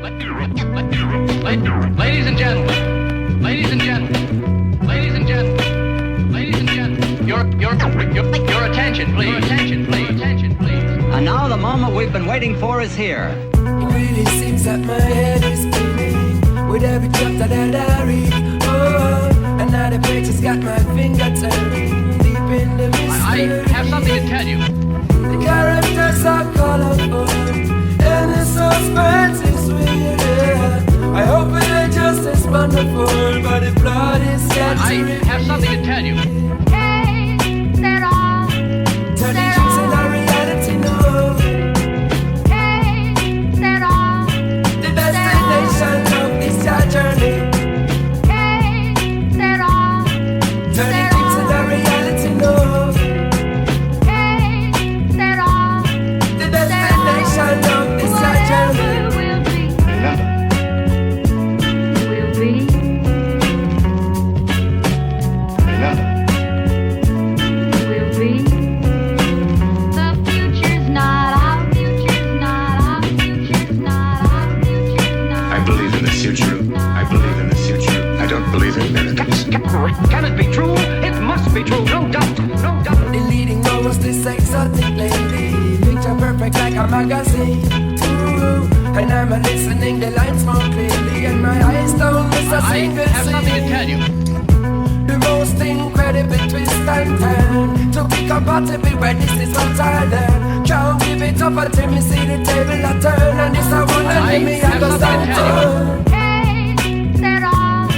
Ladies and gentlemen, ladies and gentlemen, ladies and gentlemen, ladies and gentlemen, your attention, please. Your attention, please. Attention, please. And now the moment we've been waiting for is here. It really seems that my head is spinning with every chapter that I read. Oh, and now the page has got my finger turning deep in the mystery. I have something to tell you. The characters are colorful and the suspense is weird. Yeah. I hope it ain't just as wonderful, but the plot is yet I have something to tell you. Hey, said all. Turning dreams into reality, no. Hey, said all. The destination of this your journey. Hey, said all. Turning dreams into reality, no. Hey, said all. The destination of this your journey. Will be. Will be. Will be. The future's not our future's not our future's not our future's not. I believe in the future. I believe in the future. I don't believe in miracles. Can it be true? It must be true, no doubt, no doubt. The leading knows this exotic lady, picture perfect like a magazine. Ooh, and I'm listening the lines more clearly, and my eyes don't miss a I single have something to scene. tell you. The most incredible twist and turn to be compatible when this is what I learn. Can't give it up until me see the table a turn, and this I wanna I me have I go something to tell stand turn. Hey, said all.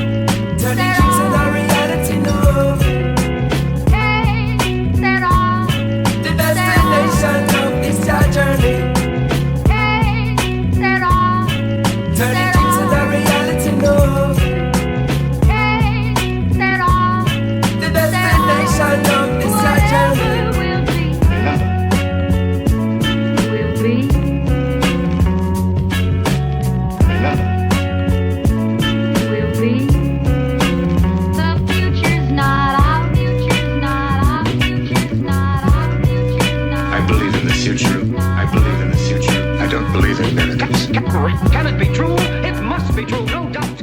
Turning dreams into reality, no. Hey, said all. The destination of this your journey. Hey, said all. Turning dreams into reality, no. Hey, said all. The destination of this your journey. Will be. Will be. Will be. The future's not our future's not our future's not our future's not. I believe in the future. I believe in the future. I don't believe in miracles. Can it be true? It must be true, no doubt.